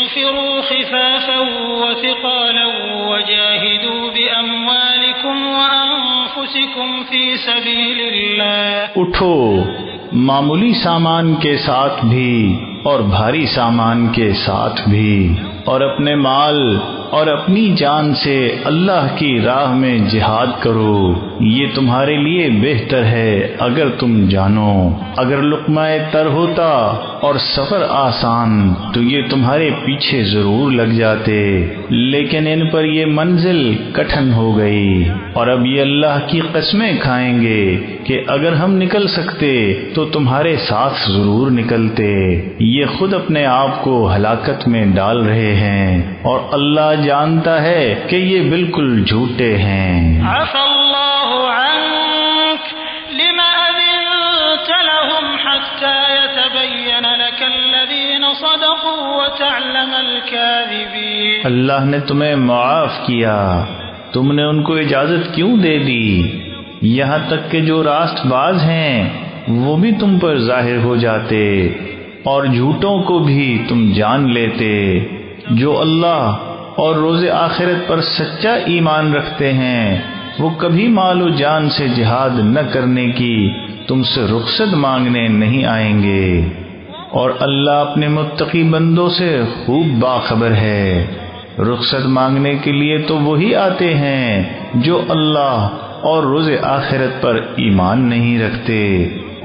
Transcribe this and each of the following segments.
انفروا خفافا وثقالا وجاهدوا بأموالكم وأنفسكم في سبيل الله. اٹھو معمولی سامان کے ساتھ بھی اور بھاری سامان کے ساتھ بھی، اور اپنے مال اور اپنی جان سے اللہ کی راہ میں جہاد کرو، یہ تمہارے لیے بہتر ہے اگر تم جانو. اگر لقمہ تر ہوتا اور سفر آسان تو یہ تمہارے پیچھے ضرور لگ جاتے، لیکن ان پر یہ منزل کٹھن ہو گئی. اور اب یہ اللہ کی قسمیں کھائیں گے کہ اگر ہم نکل سکتے تو تمہارے ساتھ ضرور نکلتے. یہ خود اپنے آپ کو ہلاکت میں ڈال رہے ہیں اور اللہ جانتا ہے کہ یہ بالکل جھوٹے ہیں. عفا اللہ عنک لما اذنت لهم حتى يتبين لك الذين صدقوا وتعلم الكاذبين. اللہ نے تمہیں معاف کیا، تم نے ان کو اجازت کیوں دے دی یہاں تک کہ جو راست باز ہیں وہ بھی تم پر ظاہر ہو جاتے اور جھوٹوں کو بھی تم جان لیتے. جو اللہ اور روز آخرت پر سچا ایمان رکھتے ہیں وہ کبھی مال و جان سے جہاد نہ کرنے کی تم سے رخصت مانگنے نہیں آئیں گے. اور اللہ اپنے متقی بندوں سے خوب باخبر ہے. رخصت مانگنے کے لیے تو وہی آتے ہیں جو اللہ اور روز آخرت پر ایمان نہیں رکھتے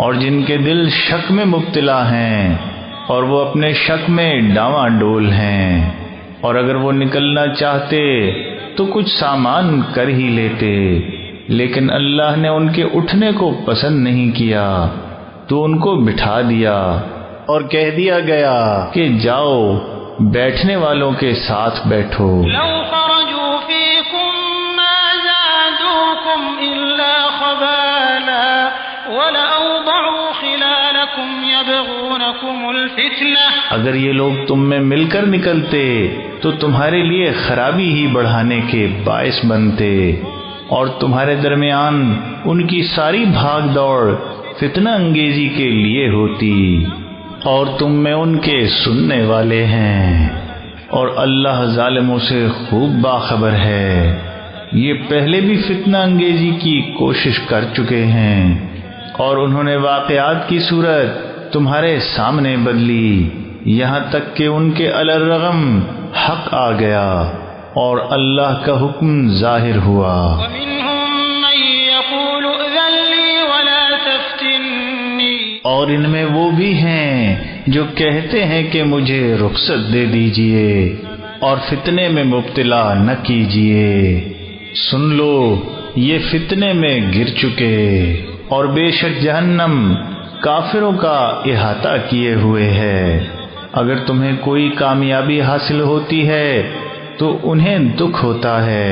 اور جن کے دل شک میں مبتلا ہیں اور وہ اپنے شک میں ڈاواں ڈول ہیں. اور اگر وہ نکلنا چاہتے تو کچھ سامان کر ہی لیتے، لیکن اللہ نے ان کے اٹھنے کو پسند نہیں کیا تو ان کو بٹھا دیا اور کہہ دیا گیا کہ جاؤ بیٹھنے والوں کے ساتھ بیٹھو. لو خرجوا فيكم ما زادوكم إلا خبالا ولأوضعوا خلالكم يبغونكم الفتنة. اگر یہ لوگ تم میں مل کر نکلتے تو تمہارے لیے خرابی ہی بڑھانے کے باعث بنتے اور تمہارے درمیان ان کی ساری بھاگ دوڑ فتنہ انگیزی کے لیے ہوتی. اور تم میں ان کے سننے والے ہیں اور اللہ ظالموں سے خوب باخبر ہے. یہ پہلے بھی فتنہ انگیزی کی کوشش کر چکے ہیں اور انہوں نے واقعات کی صورت تمہارے سامنے بدلی یہاں تک کہ ان کے الرغم حق آ گیا اور اللہ کا حکم ظاہر ہوا. ومنهم من يقول ائذن لي ولا تفتني. اور ان میں وہ بھی ہیں جو کہتے ہیں کہ مجھے رخصت دے دیجئے اور فتنے میں مبتلا نہ کیجئے. سن لو یہ فتنے میں گر چکے اور بے شک جہنم کافروں کا احاطہ کیے ہوئے ہے. اگر تمہیں کوئی کامیابی حاصل ہوتی ہے تو انہیں دکھ ہوتا ہے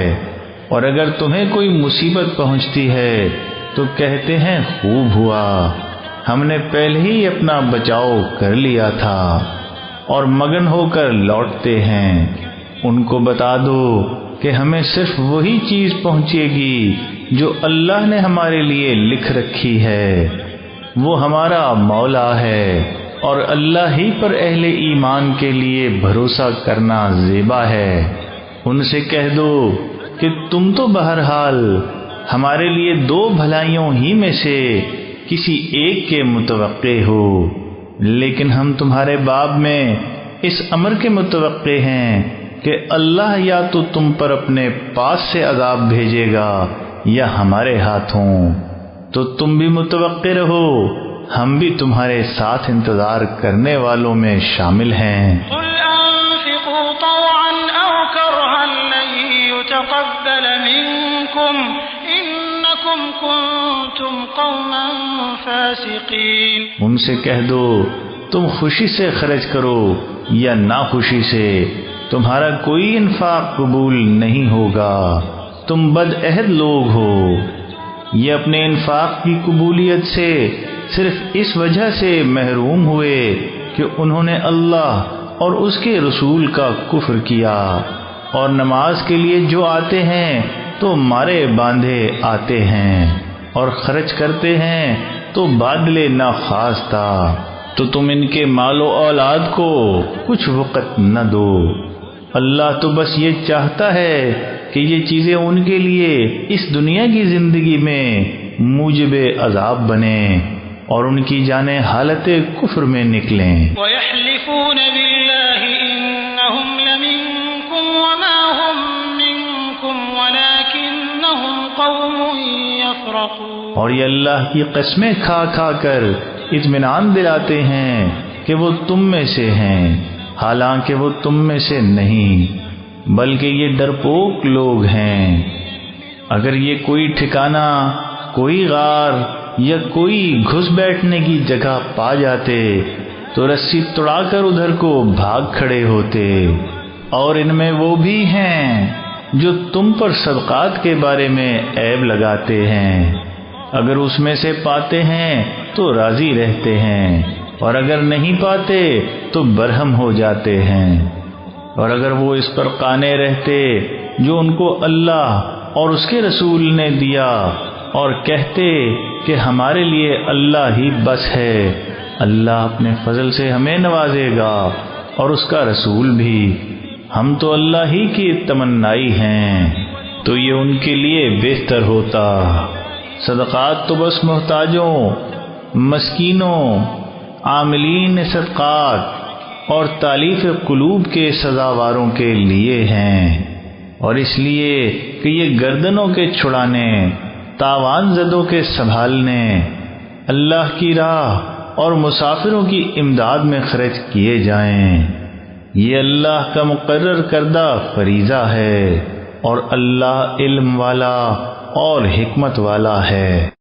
اور اگر تمہیں کوئی مصیبت پہنچتی ہے تو کہتے ہیں خوب ہوا، ہم نے پہلے ہی اپنا بچاؤ کر لیا تھا، اور مگن ہو کر لوٹتے ہیں. ان کو بتا دو کہ ہمیں صرف وہی چیز پہنچے گی جو اللہ نے ہمارے لیے لکھ رکھی ہے. وہ ہمارا مولا ہے اور اللہ ہی پر اہل ایمان کے لیے بھروسہ کرنا زیبا ہے. ان سے کہہ دو کہ تم تو بہرحال ہمارے لیے دو بھلائیوں ہی میں سے کسی ایک کے متوقع ہو، لیکن ہم تمہارے باب میں اس امر کے متوقع ہیں کہ اللہ یا تو تم پر اپنے پاس سے عذاب بھیجے گا یا ہمارے ہاتھوں. تو تم بھی متوقع رہو، ہم بھی تمہارے ساتھ انتظار کرنے والوں میں شامل ہیں. قل انفقوا طوعا او کرها لن يتقبل منكم انكم كنتم قوما فاسقين. ان سے کہہ دو تم خوشی سے خرچ کرو یا ناخوشی سے تمہارا کوئی انفاق قبول نہیں ہوگا، تم بد عہد لوگ ہو. یہ اپنے انفاق کی قبولیت سے صرف اس وجہ سے محروم ہوئے کہ انہوں نے اللہ اور اس کے رسول کا کفر کیا، اور نماز کے لیے جو آتے ہیں تو مارے باندھے آتے ہیں اور خرچ کرتے ہیں تو بادلے ناخواستہ، تو تم ان کے مال و اولاد کو کچھ وقت نہ دو۔ اللہ تو بس یہ چاہتا ہے کہ یہ چیزیں ان کے لیے اس دنیا کی زندگی میں موجب عذاب بنیں اور ان کی جانیں حالت کفر میں نکلیں۔ وَيَحْلِفُونَ بِاللَّهِ إِنَّهُمْ لَمِنكُمْ وَمَا هُمْ مِنكُمْ وَلَكِنَّهُمْ قَوْمٌ يَفْرَقُونَ، اور یہ اللہ کی قسمیں کھا کھا کر اطمینان دلاتے ہیں کہ وہ تم میں سے ہیں، حالانکہ وہ تم میں سے نہیں، بلکہ یہ ڈرپوک لوگ ہیں۔ اگر یہ کوئی ٹھکانہ، کوئی غار یا کوئی گھس بیٹھنے کی جگہ پا جاتے تو رسی توڑا کر ادھر کو بھاگ کھڑے ہوتے۔ اور ان میں وہ بھی ہیں جو تم پر صدقات کے بارے میں عیب لگاتے ہیں، اگر اس میں سے پاتے ہیں تو راضی رہتے ہیں، اور اگر نہیں پاتے تو برہم ہو جاتے ہیں۔ اور اگر وہ اس پر قانے رہتے جو ان کو اللہ اور اس کے رسول نے دیا، اور کہتے کہ ہمارے لیے اللہ ہی بس ہے، اللہ اپنے فضل سے ہمیں نوازے گا اور اس کا رسول بھی، ہم تو اللہ ہی کی تمنائی ہیں، تو یہ ان کے لیے بہتر ہوتا۔ صدقات تو بس محتاجوں، مسکینوں، عاملین صدقات اور تالیف قلوب کے سزاواروں کے لیے ہیں، اور اس لیے کہ یہ گردنوں کے چھڑانے، تاوان زدوں کے سنبھالنے، اللہ کی راہ اور مسافروں کی امداد میں خرچ کیے جائیں۔ یہ اللہ کا مقرر کردہ فریضہ ہے، اور اللہ علم والا اور حکمت والا ہے۔